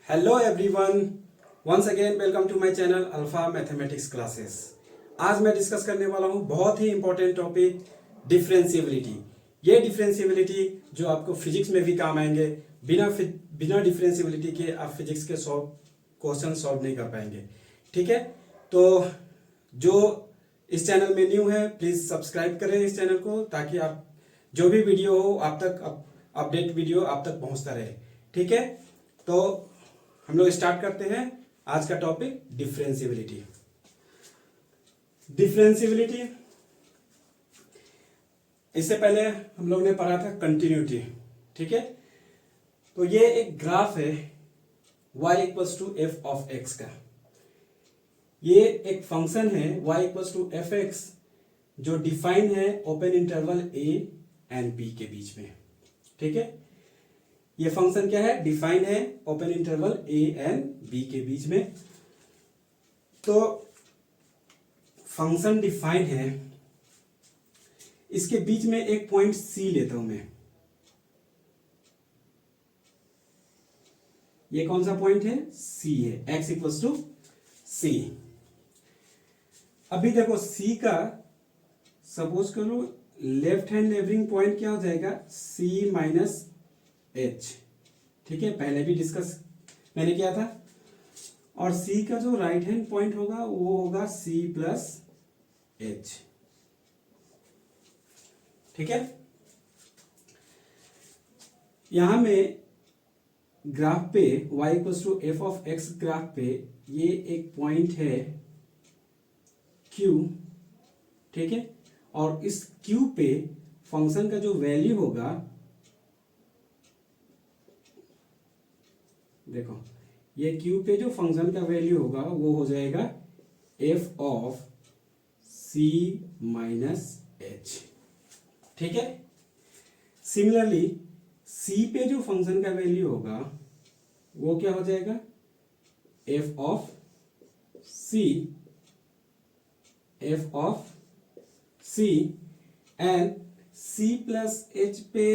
Hello everyone, once again welcome to my channel alpha mathematics classes. आज मैं discuss करने वाला हूं बहुत ही इंपॉर्टेंट टॉपिक डिफरेंशिएबिलिटी। ये डिफरेंशिएबिलिटी जो आपको फिजिक्स में भी काम आएंगे। बिना डिफरेंशिएबिलिटी के आप फिजिक्स के क्वेश्चन सॉल्व नहीं कर पाएंगे। ठीक है, तो जो इस चैनल में न्यू है प्लीज सब्सक्राइब करें इस चैनल को, ताकि आप जो भी वीडियो हो आप तक अपडेट वीडियो आप तक पहुंचता रहे। ठीक है, तो हम लोग स्टार्ट करते हैं आज का टॉपिक डिफरेंशिएबिलिटी। डिफरेंशिएबिलिटी इससे पहले हम लोग ने पढ़ा था कंटिन्यूटी। ठीक है, तो ये एक ग्राफ है y equals to f of x का। ये एक फंक्शन है y equals to f x जो डिफाइन है open interval a and b के बीच में। ठीक है, ये फंक्शन क्या है? डिफाइन है open interval a and b के बीच में। तो फंक्शन डिफाइन है, इसके बीच में एक पॉइंट c लेता हूं मैं। ये कौन सा पॉइंट है? c है, x इक्वल्स टू c। अभी देखो c का सपोज करो लेफ्ट हैंड नेबरिंग पॉइंट क्या हो जाएगा? c minus h। ठीक है, पहले भी डिस्कस मैंने किया था। और c का जो राइट हैंड पॉइंट होगा वो होगा c प्लस h। ठीक है, यहां में ग्राफ पे y equals to f of x graph पे ये एक पॉइंट है q। ठीक है, और इस q पे फंक्शन का जो वैल्यू होगा, देखो ये q पे जो फंक्शन का वैल्यू होगा वो हो जाएगा f of c minus h। ठीक है, सिमिलरली c पे जो फंक्शन का वैल्यू होगा वो क्या हो जाएगा? f of c and c plus h पे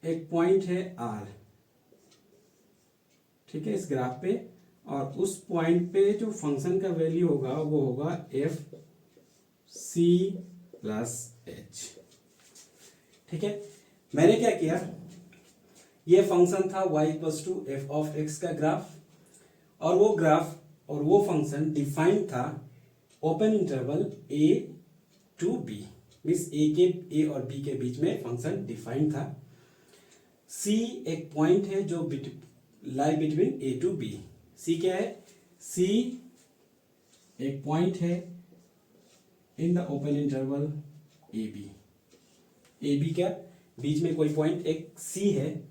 एक पॉइंट है r। ठीक है, इस ग्राफ पे, और उस पॉइंट पे जो फंक्शन का वैल्यू होगा वो होगा f c प्लस h। ठीक है, मैंने क्या किया, ये फंक्शन था y equals to f of x का ग्राफ, और वो ग्राफ और वो फंक्शन डिफाइंड था open interval a to b। Means a और b के बीच में फंक्शन डिफाइंड था। c एक पॉइंट है जो lie between a to b। c क्या है? c एक पॉइंट है in the open interval a b क्या? बीच में कोई पॉइंट एक c है,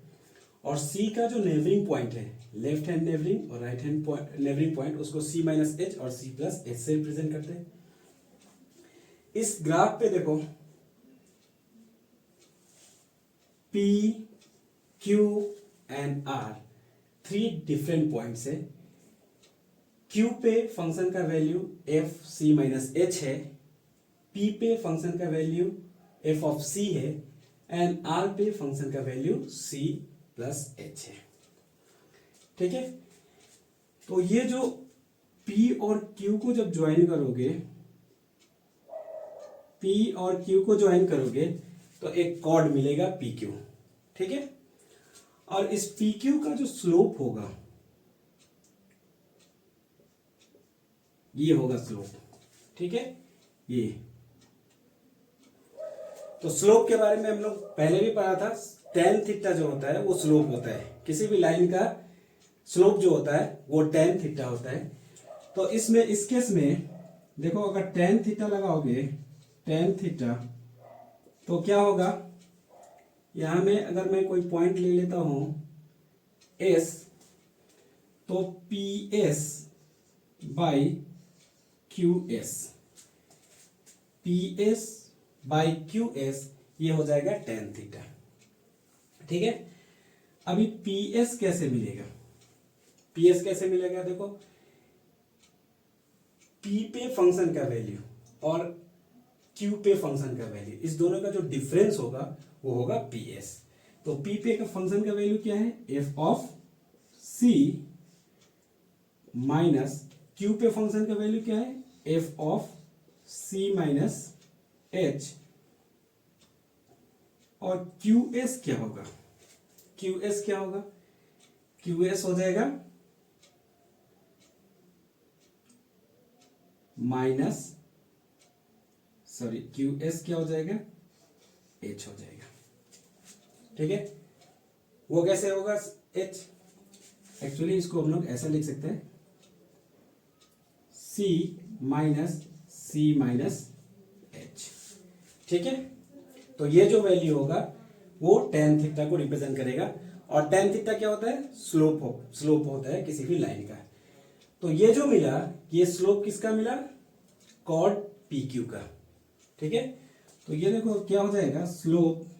और c का जो नेबरिंग पॉइंट है, लेफ्ट हैंड नेबरिंग और राइट हैंड नेबरिंग पॉइंट, उसको c माइनस h और c प्लस h से रिप्रेजेंट करते हैं। इस ग्राफ पे देखो p q and r three different points है। q पे फंक्शन का value f c minus h है, p पे फंक्शन का वैल्यू f ऑफ c है, एंड r पे फंक्शन का वैल्यू c प्लस h है। ठीक है, तो ये जो p और q को जब ज्वाइन करोगे, p और q को ज्वाइन करोगे तो एक कॉर्ड मिलेगा pq। ठीक है, और इस pq का जो स्लोप होगा ये होगा स्लोप। ठीक है, ये तो स्लोप के बारे में हम लोग पहले भी पढ़ा था। tan थीटा जो होता है वो स्लोप होता है, किसी भी लाइन का स्लोप जो होता है वो tan थीटा होता है। तो इसमें इस केस में देखो, अगर tan थीटा लगाओगे, tan थीटा, तो क्या होगा? यहां में अगर मैं कोई पॉइंट ले लेता हूं s, तो ps by qs, ps by qs ये हो जाएगा tan थीटा। ठीक है, अभी ps कैसे मिलेगा? ps कैसे मिलेगा? देखो p पे फंक्शन का वैल्यू और q पे फंक्शन का वैल्यू, इस दोनों का जो डिफरेंस होगा वो होगा ps। तो पी पे का फंक्शन का वैल्यू क्या है, F of c minus q पे फंक्शन का वैल्यू क्या है, F of c minus h, और क्यू एस क्या होगा, क्यू एस क्या होगा, क्यू एस हो जाएगा माइनस, सॉरी क्यू एस क्या हो जाएगा, एच हो जाएगा। ठीक है, वो कैसे होगा एच, एक्चुअली इसको हम लोग ऐसा लिख सकते हैं, सी माइनस एच। ठीक है, तो ये जो वैल्यू होगा वो tan थीटा को रिप्रेजेंट करेगा, और tan थीटा क्या होता है, स्लोप होता है किसी भी लाइन का। तो ये जो मिला, ये स्लोप किसका मिला, कॉड पी क्यू का। ठीक है, तो ये देखो क्या हो जाएगा, स्लोप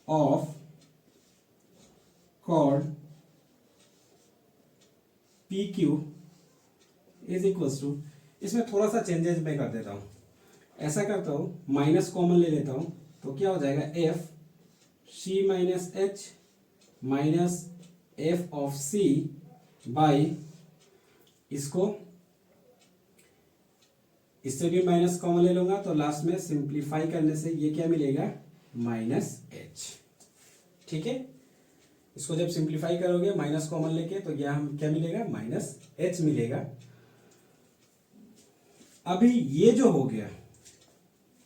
ऑफ कॉड p q is equals to, इसमें थोड़ा सा चेंजेस मैं कर देता हूं, ऐसा करता हूं, माइनस कॉमन ले लेता हूं, तो क्या हो जाएगा, f c minus h minus f of c by, इसको इससे भी माइनस कॉमन ले लूंगा, तो लास्ट में सिंप्लीफाई करने से ये क्या मिलेगा, माइनस एच। ठीक है, इसको जब सिंप्लीफाई करोगे माइनस कॉमन लेके, तो यह हम क्या मिलेगा, माइनस एच मिलेगा। अभी ये जो हो गया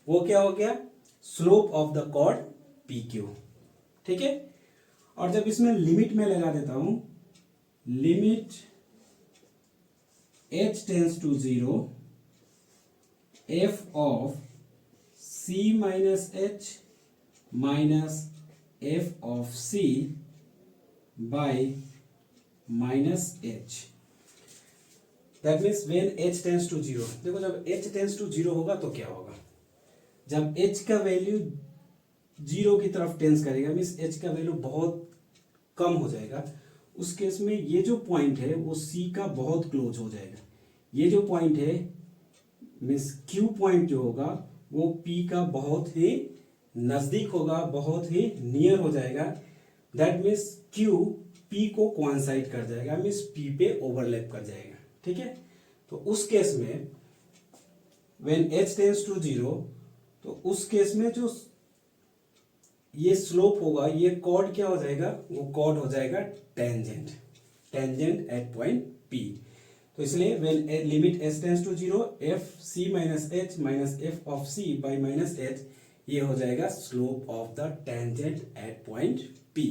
वो क्या हो गया, slope of the chord p q. ठीक है, और जब इसमें लिमिट में लगा देता हूं, limit h tends to 0, f of c minus h minus f of c by minus h, that means when h tends to 0। देखो जब h टेंस टू 0 होगा तो क्या होगा, जब h का वैल्यू 0 की तरफ टेंस करेगा, मीन्स h का वैल्यू बहुत कम हो जाएगा, उस केस में ये जो पॉइंट है वो c का बहुत क्लोज हो जाएगा। ये जो पॉइंट है मीन्स q पॉइंट जो होगा वो p का बहुत ही नजदीक होगा, बहुत ही नियर हो जाएगा। दैट मीन्स q p को कोइंसाइड कर जाएगा, मीन्स p पे ओवरलैप कर जाएगा। ठीक है, तो उस केस में व्हेन h टेंस टू 0, तो उस केस में जो ये स्लोप होगा, ये कॉर्ड क्या हो जाएगा, वो कॉर्ड हो जाएगा टेंजेंट एट पॉइंट P। तो इसलिए when limit h tends to 0, f c minus h minus f of c by minus h, ये हो जाएगा slope of the tangent at point P।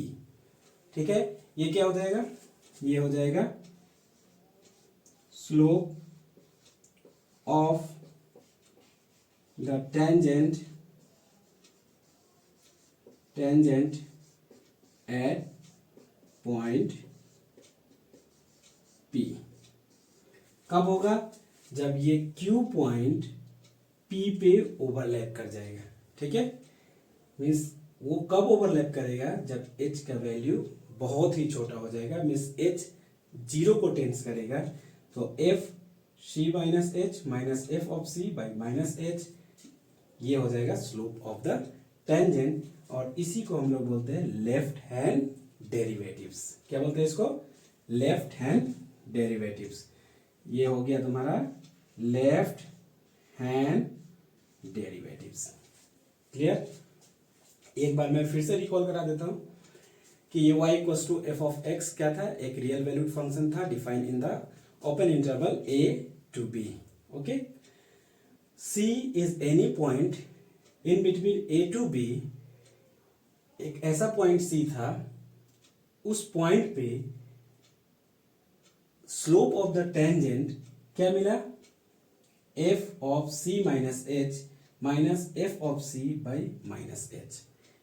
ठीक है, ये क्या हो जाएगा, ये हो जाएगा slope of the tangent at point P। कब होगा, जब ये Q पॉइंट P पे ओवरलैप कर जाएगा। ठीक है, मीन्स वो कब ओवरलैप करेगा, जब h का वैल्यू बहुत ही छोटा हो जाएगा, मीन्स h 0 को टेंस करेगा, तो f c minus h minus f of c by minus h, ये हो जाएगा स्लोप ऑफ द टेंजेंट, और इसी को हम लोग बोलते हैं लेफ्ट हैंड डेरिवेटिव्स। क्या बोलते हैं इसको, लेफ्ट हैंड डेरिवेटिव्स। ये हो गया तुम्हारा लेफ्ट हैंड डेरिवेटिव्स। क्लियर, एक बार मैं फिर से रिकॉल करा देता हूं कि ये y equals to f of x क्या था, एक रियल वैल्यूड फंक्शन था, define in the open interval a to b। Okay, c is any point in between a to b, एक ऐसा पॉइंट c था, उस पॉइंट पे स्लोप ऑफ द टेंजेंट क्या मिला, F of c minus h minus f of c by minus h,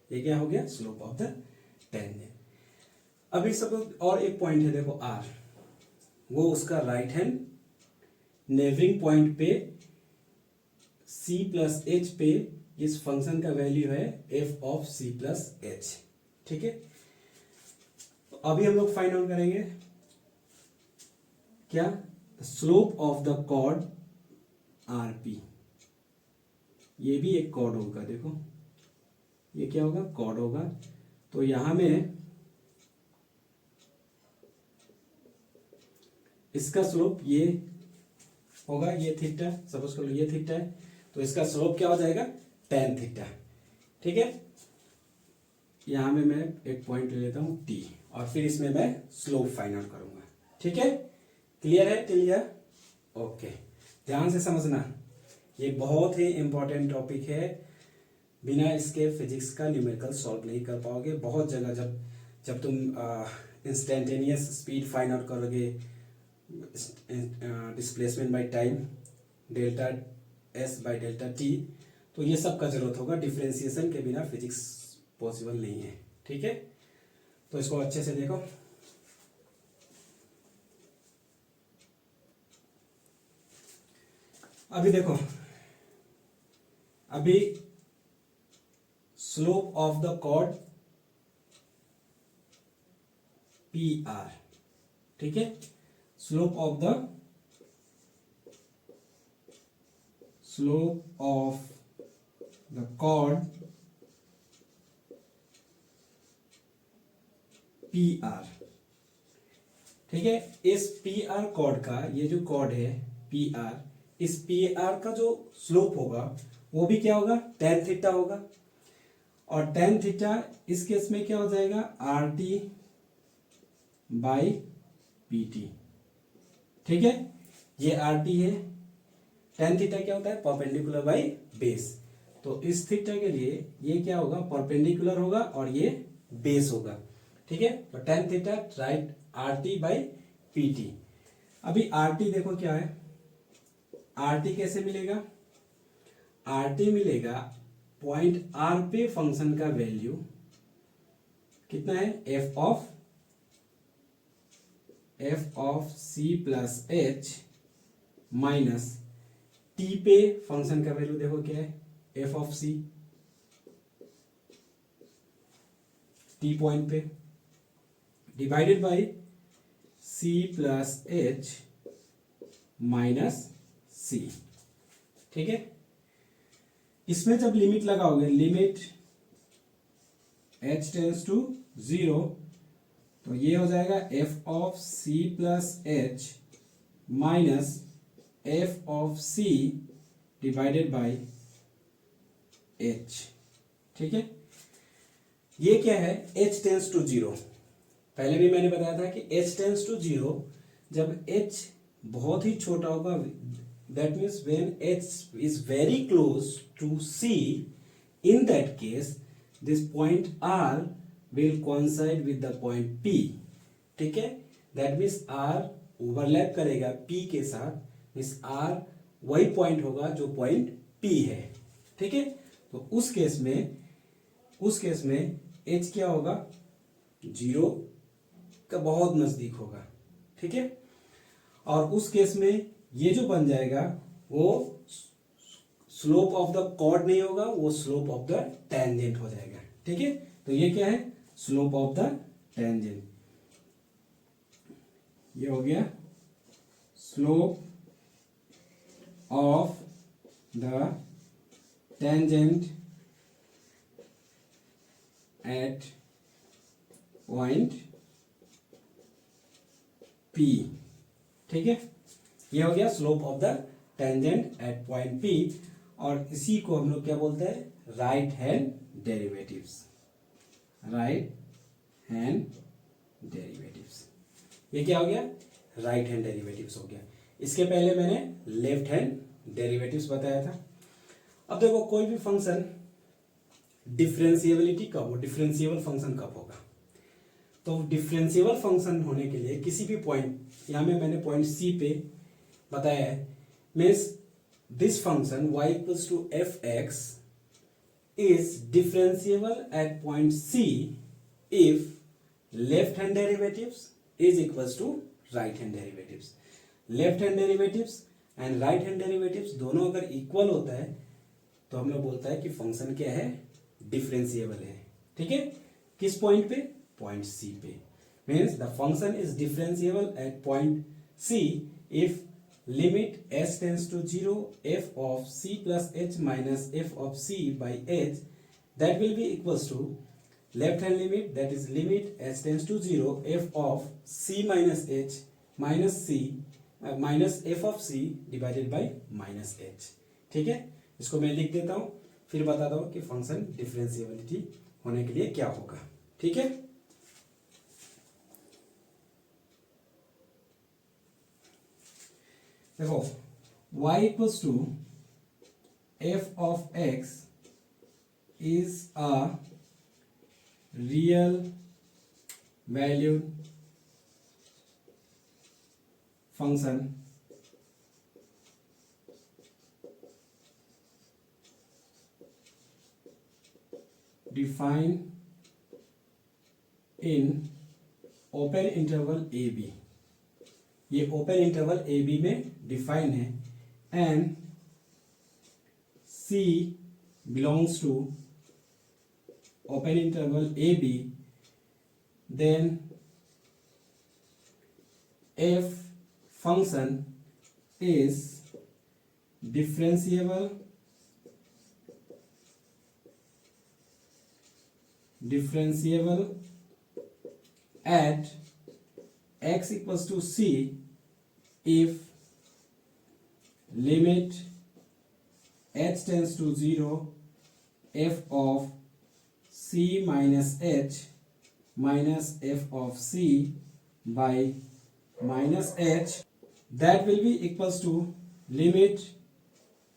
ये क्या हो गया, स्लोप ऑफ द टेंजेंट। अभी सपोज और एक पॉइंट है, देखो r, वो उसका राइट हैंड नेबरिंग पॉइंट पे c प्लस एच पे इस फंक्शन का वैल्यू है F of c plus H. ठीक है, तो अभी हम लोग फाइंड आउट करेंगे क्या, slope of the chord r p. ये भी एक कॉर्ड होगा, देखो ये क्या होगा, कॉड होगा। तो यहां में इसका स्लोप ये होगा, ये थीटा, सपोज कर लो ये थीटा है, तो इसका स्लोप क्या हो जाएगा, tan थीटा। ठीक है, यहां में मैं एक पॉइंट ले लेता हूं t, और फिर इसमें मैं स्लोप फाइंड आउट करूंगा। ठीक है, क्लियर है, क्लियर, ओके। ध्यान से समझना, ये बहुत ही इंपॉर्टेंट टॉपिक है, बिना इसके फिजिक्स का न्यूमेरिकल सॉल्व नहीं कर पाओगे। बहुत जगह जब तुम इंस्टेंटेनियस स्पीड फाइंड आउट करोगे, displacement by time, delta S by delta T, तो ये सब का जरूरत होगा। डिफरेंशिएशन के बिना फिजिक्स पॉसिबल नहीं है। ठीक है, तो इसको अच्छे से देखो। अभी देखो, अभी slope of the chord p r, ठीक है, slope of the chord p r. ठीक है, इस पी आर कॉर्ड का, ये जो कॉर्ड है पी आर, इस पी आर का जो स्लोप होगा वो भी क्या होगा, tan थीटा होगा। और tan थीटा इस केस में क्या हो जाएगा, are T by P T. ठीक है, ये आर टी है, tan थीटा क्या होता है, परपेंडिकुलर बाई बेस। तो इस थीटा के लिए ये क्या होगा, परपेंडिकुलर होगा और ये बेस होगा। ठीक है, तो tan theta right R T by P T. अभी आर टी देखो क्या है, आर टी कैसे मिलेगा, आर टी मिलेगा पॉइंट आर पे फंक्शन का वैल्यू कितना है, F of C plus H minus T पे फंक्शन का वैल्यू देखो क्या है, F of C, T point पे, divided by C plus H minus C. ठीक है, इसमें जब लिमिट लगाओगे, लिमिट h टेंस टू 0, तो ये हो जाएगा f of C plus H minus f of c divided by h। ठीक है, ये क्या है, h टेंस टू 0। पहले भी मैंने बताया था कि h टेंस टू 0, जब h बहुत ही छोटा होगा, that means when h is very close to c, in that case this point r will coincide with the point p। ठीक है, that means r ओवरलैप करेगा p के साथ, मीन्स r वही पॉइंट होगा जो पॉइंट p है। ठीक है, तो उस केस में h क्या होगा, 0 का बहुत नजदीक होगा। ठीक है, और उस केस में ये जो बन जाएगा वो स्लोप ऑफ द कॉर्ड नहीं होगा, वो स्लोप ऑफ द टेंजेंट हो जाएगा। ठीक है, तो ये क्या है, स्लोप ऑफ द टेंजेंट, ये हो गया slope of the tangent at point P। ठीक है, ये हो गया slope of the tangent at point P, और इसी को हम लोग क्या बोलते हैं, right hand derivatives, right hand derivatives. ये क्या हो गया, राइट हैंड डेरिवेटिव्स हो गया। इसके पहले मैंने लेफ्ट हैंड डेरिवेटिव्स बताया था। अब देखो, कोई भी फंक्शन डिफरेंशिएबिलिटी कब हो, डिफरेंशिएबल फंक्शन कब होगा, तो डिफरेंशिएबल फंक्शन होने के लिए किसी भी पॉइंट, यहां में मैंने पॉइंट सी पे बताया है, means this function y equals to f x is differentiable at point c if left hand derivatives is equals to right hand derivatives. Left hand derivatives and right hand derivatives दोनों अगर equal होता है तो हम लोग बोलता है कि फंक्शन क्या है, डिफरेंशिएबल है। ठीक है, किस पॉइंट पे, पॉइंट सी पे, means the function is differentiable at point c if limit s tends to 0 f of c plus h minus f of c by h that will be equals to left hand limit, that is limit h tends to 0 f of c minus h minus c minus f of c divided by minus h। ठीक है, इसको मैं लिख देता हूं, फिर बताता हूं कि फंक्शन डिफरेंशिएबिलिटी होने के लिए क्या होगा। ठीक है, देखो y equals to f of x is a real valued function defined in open interval a b। ये ओपन इंटरवल ए बी में डिफाइन है, and c belongs to open interval AB, then f function is differentiable at x equals to c if limit h tends to 0 f of c minus h minus f of c by minus h, that will be equals to limit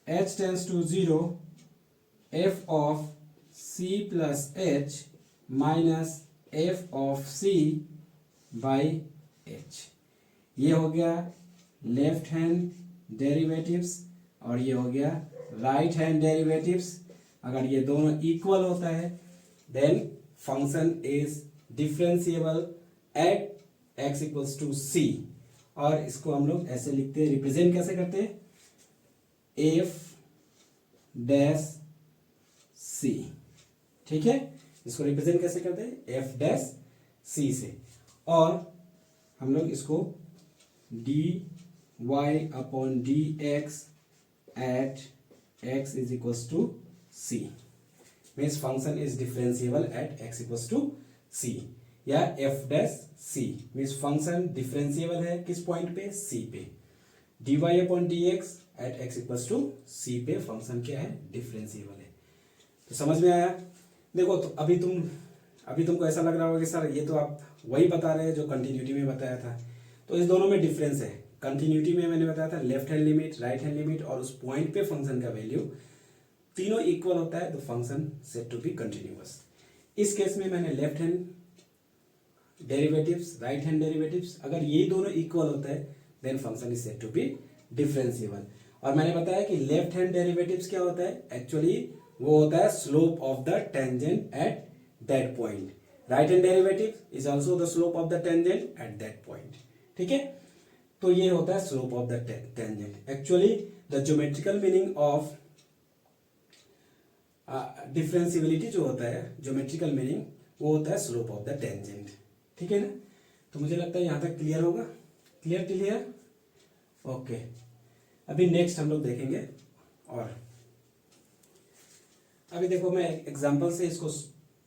h tends to 0 f of c plus h minus f of c by h। ये हो गया left hand derivatives और ये हो गया right hand derivatives. अगर ये दोनों इक्वल होता है then function is differentiable at x equals to c, और इसको हम लोग ऐसे लिखते हैं, रिप्रेजेंट कैसे करते हैं, f डैश c। ठीक है, इसको रिप्रेजेंट कैसे करते हैं, f डैश c से, और हम लोग इसको dy upon dx at x is equals to c means function is differentiable at x equals to c, या f dash c means function differentiable है किस पॉइंट पे, c पे। dy upon dx at x equals to c पे function क्या है, differentiable है। तो समझ में आया। देखो तो अभी तुमको ऐसा लग रहा होगा कि सर ये तो आप वही बता रहे हैं जो कंटिन्यूटी में बताया था। तो इस दोनों में डिफरेंस है। कंटिन्यूटी में मैंने बताया था left hand limit, right hand limit, और उस पॉइंट पे फंक्शन का वैल्यू तीनों इक्वल होता है तो function said to be continuous. इस केस में मैंने left hand derivatives, right hand derivatives, अगर ये दोनों इक्वल होता है then function is said to be differentiable. और मैंने बताया कि लेफ्ट हैंड डेरिवेटिव्स क्या होता है, एक्चुअली वो होता है slope of the tangent at that point. Right hand derivative is also the slope of the tangent at that point. ठीक है, तो ये होता है slope of the tangent. Actually the geometrical meaning of differentiability जो होता है, ज्योमेट्रिकल मीनिंग वो होता है स्लोप ऑफ द टेंजेंट। ठीक है ना, तो मुझे लगता है यहां तक क्लियर होगा। Clear okay. अभी नेक्स्ट हम लोग देखेंगे, और अभी देखो मैं एग्जांपल से इसको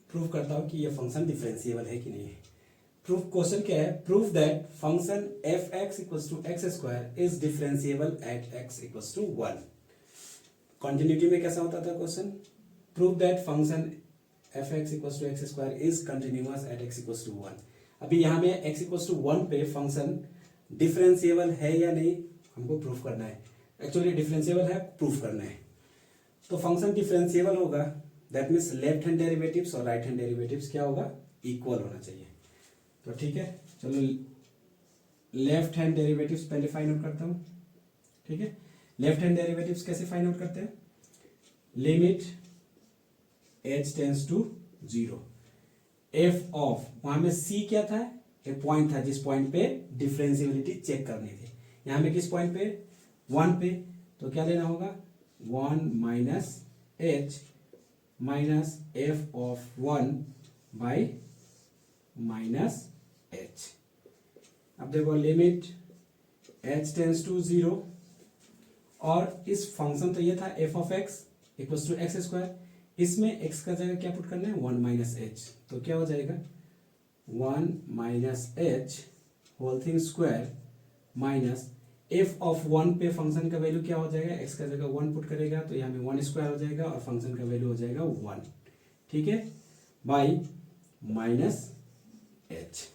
प्रूव करता हूं कि ये फंक्शन डिफरेंशिएबल है कि नहीं है। प्रूफ क्वेश्चन क्या है, proof that function f x equals to x square is differentiable at x equals to 1। Continuity में कैसा होता था question, prove that function f x equals to x square is continuous at x equals to 1। अभी यहाँ में x equals to 1 पे function differentiable है या नहीं हमको प्रूफ करना है। एक्चुअली डिफरेंशिएबल है, प्रूफ करना है। तो फंक्शन डिफरेंशिएबल होगा, that means left hand derivatives और राइट हैंड डेरिवेटिव्स क्या होगा, इक्वल होना चाहिए। तो ठीक है, चलो लेफ्ट हैंड डेरिवेटिव्स पहले फाइंड आउट करता हूँ। ठीक है, लेफ्ट हैंड डेरिवेटिव्स कैसे फाइंड आउट करते हैं, limit h tends to 0 f of, वहां में c क्या था, एक पॉइंट था जिस पॉइंट पे डिफरेंशिएबिलिटी चेक करनी थी। यहां में किस पॉइंट पे, 1 पे, तो क्या लेना होगा, 1 minus h minus f of 1 by minus h। अब देखो लिमिट h टेंस टू 0, और इस फंक्शन तो ये था f of x equals to x square, इसमें x का जगह क्या पुट करना है 1 माइनस एच, तो क्या हो जाएगा 1 minus h whole thing square minus f of 1 पे फंक्शन का वैल्यू क्या हो जाएगा, x का जगह 1 पुट करेगा तो यहाँ में 1 स्क्वायर हो जाएगा और फंक्शन का वैल्यू हो जाएगा 1, ठीक है, बाई माइनस एच,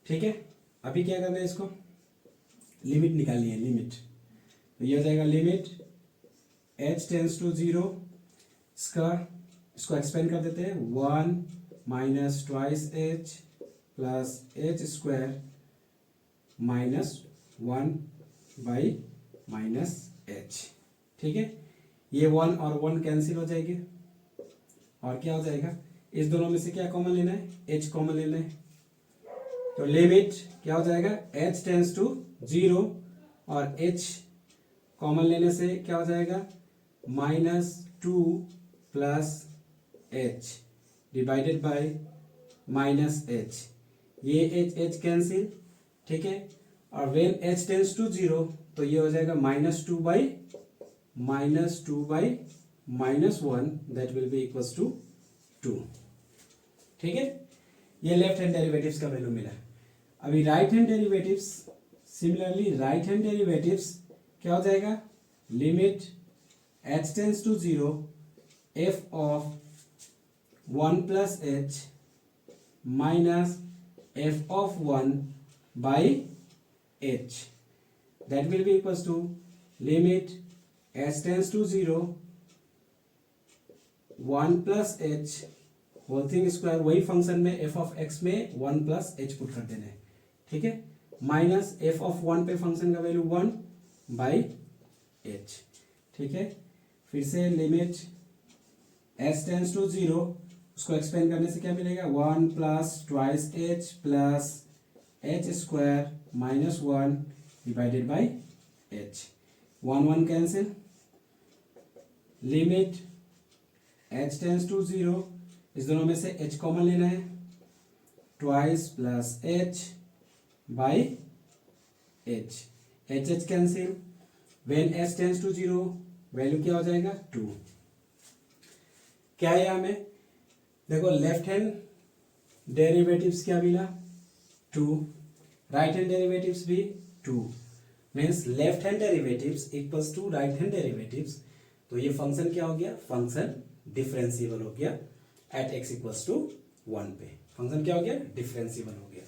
ठीक है। अभी क्या करना है, इसको लिमिट निकालनी है, लिमिट, तो ये हो जाएगा लिमिट h टेंस टू 0, इसको एक्सपेंड कर देते हैं 1 minus twice H plus H square minus 1 by minus H, ठीक है। ये 1 और 1 कैंसिल हो जाएंगे और क्या हो जाएगा, इस दोनों में से क्या कॉमन लेना है, h कॉमन लेना है, तो लिमिट क्या हो जाएगा h टेंस टू 0 और h कॉमन लेने से क्या हो जाएगा -2 plus h divided by minus h, ये h कैंसिल, ठीक है, और वेन h टेंस टू 0 तो ये हो जाएगा -2 by -1 that will be equals to 2, ठीक है। ये लेफ्ट हैंड डेरिवेटिव्स का वैल्यू मिला। अभी right hand derivatives, similarly right hand derivatives क्या हो जाएगा, limit h tends to 0 f of 1 plus h minus f of 1 by h, that will be equals to limit h tends to 0 1 plus h whole thing square, वही function में f of x में 1 plus h put कर देना है, ठीक है, minus f of 1 पे function का वैल्यू 1 बाई h, ठीक है। फिर से लिमिट h टेंस टू 0, उसको एक्सपेंड करने से क्या मिलेगा 1 plus twice h plus h square minus 1 divided by h, 1 cancel, limit h tends to 0, इस दोनों में से h कॉमन लेना है, twice plus h by h, h cancel, when h tends to 0 value क्या हो जाएगा 2, क्या है हमें, देखो लेफ्ट हैंड डेरिवेटिव्स क्या मिला 2, राइट हैंड डेरिवेटिव्स भी 2, means left hand derivatives equals to right hand derivatives, तो ये फंक्शन क्या हो गया, फंक्शन डिफरेंशिएबल हो गया एट x इक्वल्स टू 1 पे, फंक्शन क्या हो गया, डिफरेंशिएबल हो गया।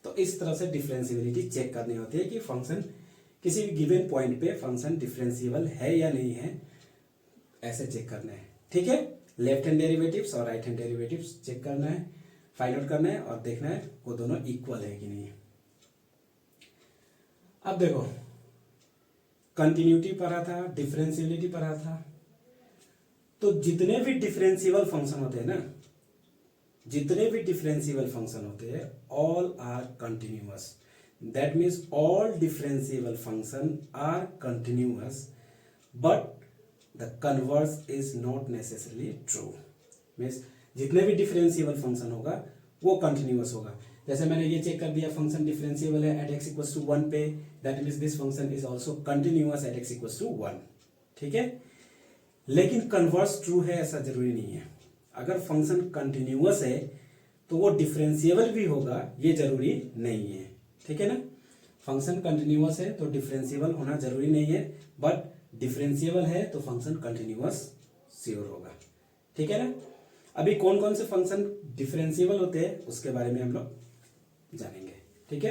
तो इस तरह से डिफरेंशिएबिलिटी चेक करनी होती है कि फंक्शन किसी भी गिवन पॉइंट पे फंक्शन डिफरेंशिएबल है या नहीं है, ऐसे चेक करना है, ठीक है। लेफ्ट हैंड डेरिवेटिव्स और राइट हैंड डेरिवेटिव्स चेक करना है, फाइंड आउट करना है और देखना है वो दोनों इक्वल है कि नहीं है। अब देखो कंटिन्यूटी पढ़ा था, डिफरेंशिएबिलिटी पढ़ा था, तो जितने भी डिफरेंशिएबल फंक्शन होते हैं ना, जितने भी डिफरेंशिएबल फंक्शन होते हैं all are continuous, that means all differentiable function are continuous but the converse is not necessarily true, means जितने भी डिफरेंशिएबल फंक्शन होगा वो कंटिन्यूअस होगा। जैसे मैंने ये चेक कर दिया फंक्शन डिफरेंशिएबल है एट x इक्वल्स टू 1 पे, that means this function is also continuous at x equals to 1, ठीक है। लेकिन कन्वर्स ट्रू है ऐसा जरूरी नहीं है, अगर फंक्शन कंटिन्यूअस है तो वो डिफरेंशिएबल भी होगा ये जरूरी नहीं है, ठीक है ना। फंक्शन कंटिन्यूअस है तो डिफरेंशिएबल होना जरूरी नहीं है, बट डिफरेंशिएबल है तो फंक्शन कंटिन्यूअस श्योर होगा, ठीक है ना। अभी कौन कौन से फंक्शन डिफरेंशिएबल होते हैं उसके बारे में हम लोग जानेंगे, ठीक है।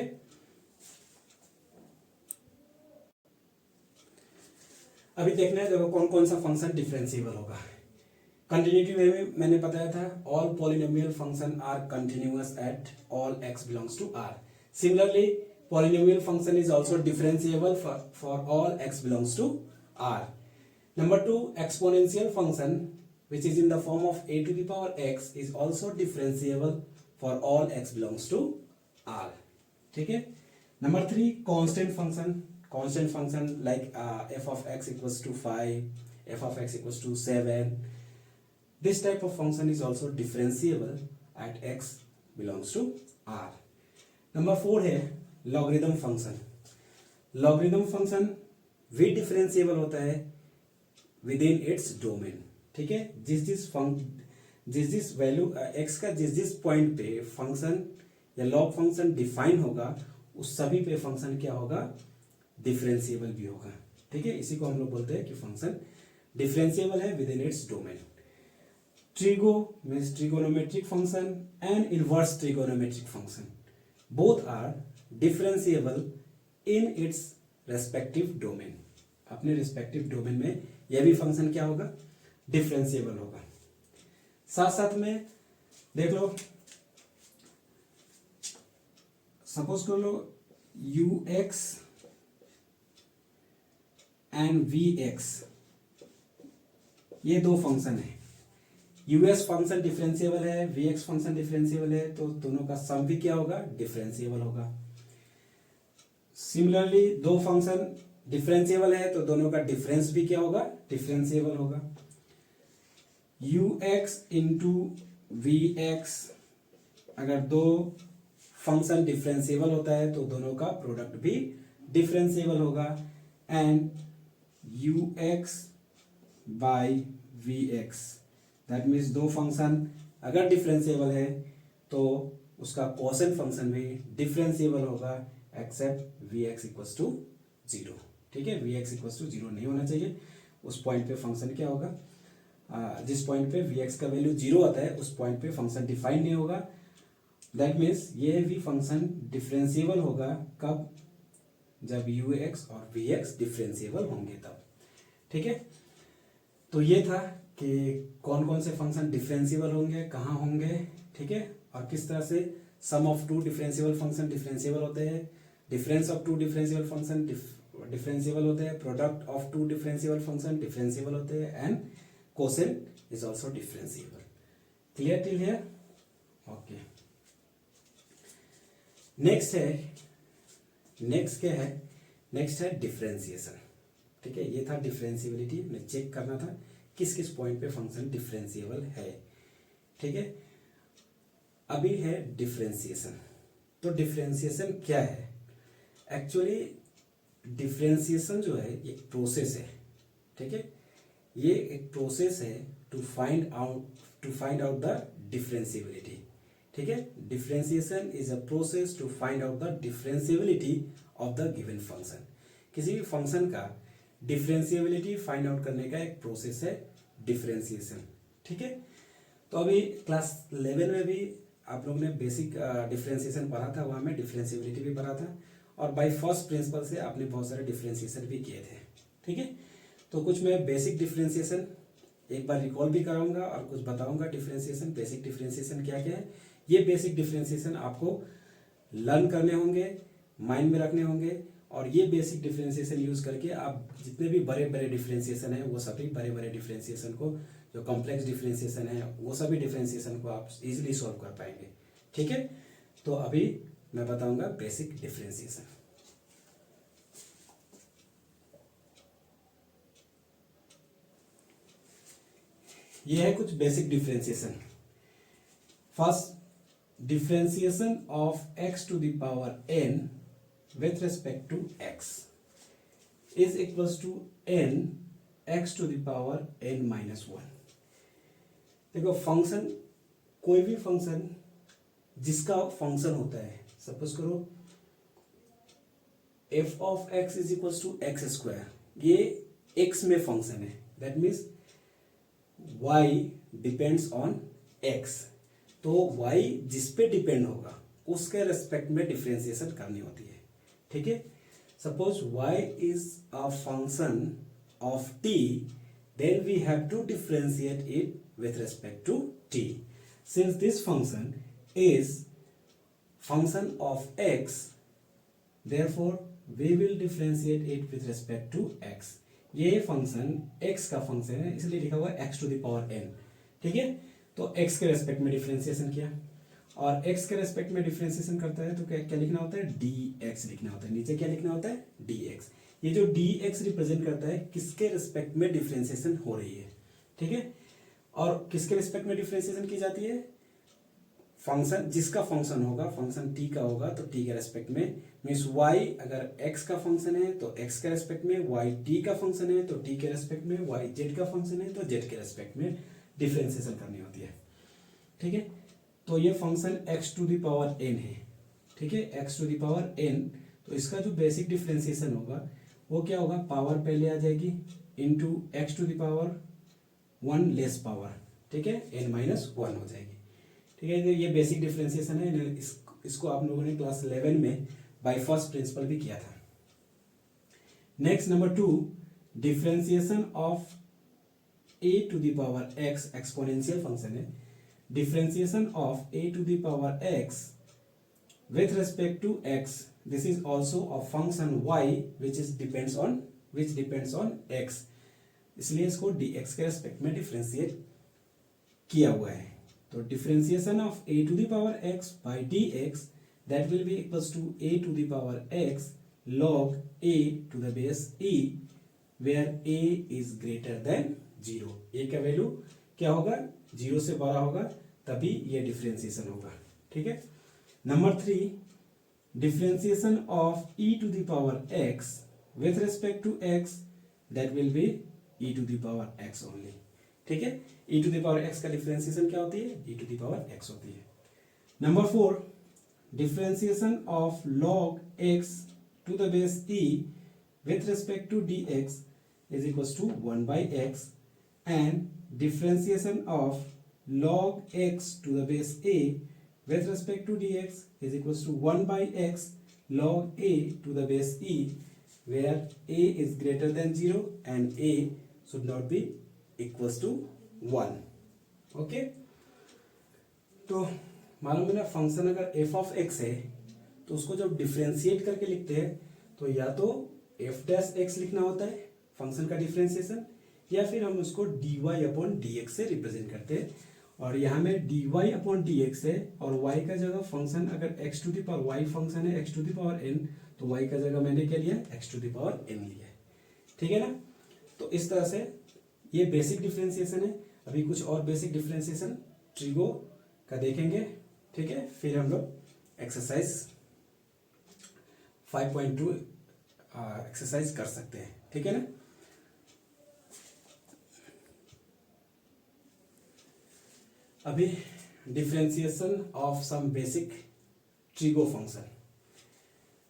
अभी देखना है देखो कौन कौन सा फंक्शन डिफरेंशिएबल होगा। कंटिन्यूटी में मैंने बताया था all polynomial function are continuous at all x belongs to r। Similarly polynomial function is also differentiable for all x belongs to r। Number 2, exponential function which is in the form of a to the power x is also differentiable for all x belongs to r, ठीक है। Number 3, constant function like f of x equals to 5, f of x equals to 7, this type of function is also differentiable at x belongs to r। Number 4 है logarithm function भी differentiable होता है within its domain, ठीक है, जिस जिस value x का जिस पॉइंट पे फंक्शन या लॉग फंक्शन डिफाइन होगा उस सभी पे फंक्शन क्या होगा, डिफरेंशिएबल भी होगा। ठीक है, इसी को हम लोग बोलते हैं कि फंक्शन डिफरेंशिएबल है within its domain. Trigo means trigonometric function and inverse trigonometric function both are differentiable in its respective domain. अपने रिस्पेक्टिव डोमेन में यह भी फंक्शन क्या होगा, डिफरेंशिएबल होगा। साथ साथ में देख लो, सपोज कर लो U X and V X, ये दो फंक्शन है। यू एक्स फंक्शन डिफरेंशिएबल है, वी एक्स फंक्शन डिफरेंशिएबल है, तो दोनों का सम भी क्या होगा, डिफरेंशिएबल होगा। सिमिलरली दो फंक्शन डिफरेंशिएबल है तो दोनों का डिफरेंस भी क्या होगा, डिफरेंशिएबल होगा। U x into v x, अगर दो फंक्शन डिफरेंशिएबल होता है तो दोनों का प्रोडक्ट भी डिफरेंशिएबल होगा। And u x by v x, that means दो फंक्शन अगर डिफरेंशिएबल है तो उसका कोसेंट फंक्शन भी डिफरेंशिएबल होगा except v x equals to zero. ठीक है, we x equals to zero नहीं होना चाहिए। उस पॉइंट पे फंक्शन क्या होगा, जिस पॉइंट पे वी एक्स का वैल्यू जीरो आता है उस पॉइंट पे फंक्शन डिफाइन नहीं होगा। दैट मीन्स ये भी फंक्शन डिफरेंशिएबल होगा कब, जब यू एक्स और वी एक्स डिफरेंशिएबल होंगे तब। ठीक है, तो ये था कि कौन कौन से फंक्शन डिफरेंशिएबल होंगे, कहाँ होंगे। ठीक है, और किस तरह से sum of two differentiable function differentiable होते हैं, difference of two differentiable function differentiable होते हैं, product of two differentiable function differentiable होते हैं, and quotient is also differentiable. Clear till here? Okay, next क्या है, नेक्स्ट है डिफरेंशिएशन। ठीक है, ये था डिफरेंशिएबिलिटी, हमें चेक करना था किस किस पॉइंट पे फंक्शन डिफरेंशिएबल है। ठीक है, अभी है डिफरेंशिएशन। तो डिफरेंशिएशन क्या है, एक्चुअली डिफरेंशिएशन जो है एक प्रोसेस है। ठीक है, ये एक प्रोसेस है to find out the differentiability. ठीक है, differentiation is a process to find out the differentiability of the given function. किसी भी फंक्शन का डिफरेंशिएबिलिटी फाइंड आउट करने का एक प्रोसेस है डिफरेंशिएशन। ठीक है, तो अभी क्लास 11 में भी आप लोगों ने बेसिक डिफरेंशिएशन पढ़ा था, वहाँ में डिफरेंशिएबिलिटी भी पढ़ा था, और बाय फर्स्ट प्रिंसिपल से आपने बहुत सारे डिफरेंशिएशन भी किए थे। ठीक है, तो कुछ मैं बेसिक डिफरेंशिएशन एक बार रिकॉल भी कराऊंगा और कुछ बताऊंगा डिफरेंशिएशन, बेसिक डिफरेंशिएशन क्या क्या है। ये बेसिक डिफरेंशिएशन आपको लर्न करने होंगे, माइंड में रखने होंगे, और ये बेसिक डिफरेंशिएशन यूज करके आप जितने भी बड़े बड़े डिफरेंशिएशन है वो सभी बड़े बड़े डिफरेंशिएशन को, जो कॉम्प्लेक्स डिफरेंशिएशन है वो सभी डिफरेंशिएशन को आप इजीली सॉल्व कर पाएंगे। ठीक है, तो अभी मैं बताऊंगा बेसिक डिफरेंशिएशन। ये है कुछ basic differentiation. First, differentiation of x to the power n with respect to x is equals to n x to the power n minus 1। देखो फंक्शन, कोई भी फंक्शन जिसका फंक्शन होता है, सपोज करो f of x is equals to x square, ये x में function है, that means y depends on x, तो y जिस पे डिपेंड होगा उसके रेस्पेक्ट में डिफरेंशिएशन करनी होती है। ठीक है, suppose y is a function of t, then we have to differentiate it with respect to t. Since this function is function of x, therefore we will differentiate it with respect to x. ये function x का function है इसलिए लिखा हुआ है x to the power n। ठीक है, तो x के रेस्पेक्ट में डिफरेंशिएशन किया, और x के रेस्पेक्ट में डिफरेंशिएशन करता है तो क्या लिखना होता है, dx लिखना होता है। नीचे क्या लिखना होता है, dx। ये जो dx रिप्रेजेंट करता है किसके रेस्पेक्ट में डिफरेंशिएशन हो रही है। ठीक है, और किसके रिस्पेक्ट में डिफरेंशिएशन की जाती है, फंक्शन जिसका फंक्शन होगा, फंक्शन टी का होगा तो टी के रेस्पेक्ट में, मीन्स वाई अगर एक्स का फंक्शन है तो एक्स के रेस्पेक्ट में, वाई टी का फंक्शन है तो टी के रेस्पेक्ट में, वाई जेड का फंक्शन है तो जेड के रेस्पेक्ट में डिफरेंशिएशन करनी होती है। ठीक है, तो ये function x to the power n है। ठीक है, x to the power N, तो इसका जो बेसिक डिफरेंशिएशन होगा वो क्या होगा, पावर पहले आ जाएगी into x to the power one less power, ठीक है, एन माइनस वन हो जाएगी। ठीक है, ये बेसिक डिफरेंशिएशन है, इसको आप लोगों ने क्लास 11 में बाय फर्स्ट प्रिंसिपल भी किया था। Next number 2, differentiation of a to the power x, exponential function है। Differentiation of a to the power x with respect to x, this is also a function y which depends on x, इसलिए इसको dx के respect में differentiate किया हुआ है। तो differentiation of a to the power x by dx that will be equals to a to the power x log a to the base e where a is greater than 0। a का value क्या होगा, 0 से बड़ा होगा तभी ये differentiation होगा। ठीक है, number 3, differentiation of e to the power x with respect to x that will be e to the power x only। ठीक है, e to the power x का डिफरेंशिएशन क्या होती है, e to the power x होती है। Number 4, differentiation of log x to the base e with respect to dx is equals to 1 by x, and differentiation of log x to the base a with respect to dx is equals to 1 by x log a to the base e where a is greater than 0 and a should not be equals to 1। Okay, तो मालूम है ना, function अगर F of x है तो उसको जब differentiate करके लिखते हैं तो या तो एफ डैश एक्स लिखना होता है फंक्शन का डिफरेंशिएशन, या फिर हम उसको D Y upon D X से रिप्रेजेंट करते हैं। और यहाँ में D Y upon D X है और वाई का जगह फंक्शन अगर X to the power Y function है x to the power N, तो वाई का जगह मैंने क्या लिया, X to the power N लिया है। ठीक है ना, तो इस तरह से ये बेसिक डिफरेंशिएशन है। अभी कुछ और बेसिक डिफरेंशिएशन ट्रिगो का देखेंगे। ठीक है, फिर हम लोग एक्सरसाइज 5.2 एक्सरसाइज कर सकते हैं। ठीक है ना, अभी differentiation of some basic trigo function.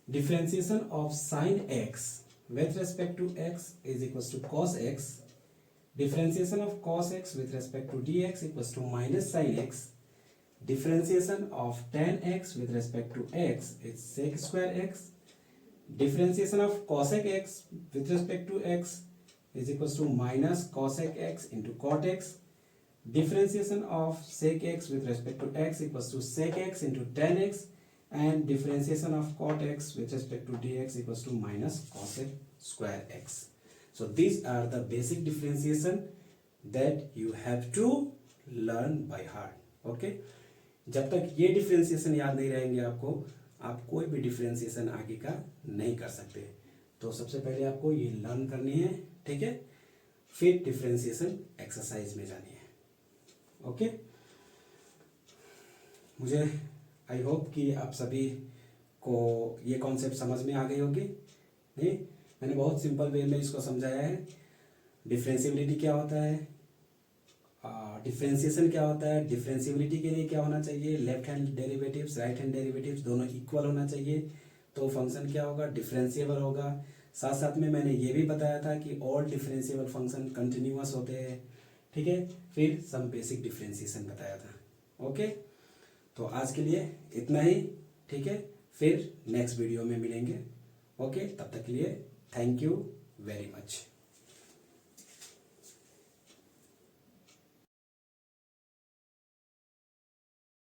Differentiation of sine x with respect to x is equals to cos x. Differentiation of cos x with respect to dx equals to minus sin x. Differentiation of tan x with respect to x is sec square x. Differentiation of cosec x with respect to x is equals to minus cosec x into cot x. Differentiation of sec x with respect to x equals to sec x into tan x, and differentiation of cot x with respect to dx equals to minus cosec square x. So these are the basic differentiation that you have to learn by heart. Okay? जब तक ये differentiation याद नहीं रहेंगे आपको, आप कोई भी डिफरेंशिएशन आगे का नहीं कर सकते। तो सबसे पहले आपको ये लर्न करनी है। ठीक है, फिर डिफरेंशिएशन एक्सरसाइज में जानी है। ओके, मुझे आई होप कि आप सभी को ये कॉन्सेप्ट समझ में आ गई होगी। नहीं, मैंने बहुत सिंपल वे में इसको समझाया है। डिफरेंशिएबिलिटी क्या होता है, डिफरेंशिएशन क्या होता है, डिफरेंशिएबिलिटी के लिए क्या होना चाहिए, left hand derivatives right hand derivatives दोनों इक्वल होना चाहिए तो फंक्शन क्या होगा, डिफरेंशिएबल होगा। साथ साथ में मैंने ये भी बताया था कि ऑल डिफरेंशिएबल फंक्शन कंटिन्यूअस होते हैं। ठीक है, फिर सम बेसिक डिफरेंशिएशन बताया था। ओके, तो आज के लिए इतना ही। ठीक है, फिर नेक्स्ट वीडियो में मिलेंगे। ओके, तब तक के लिए थैंक यू वेरी मच।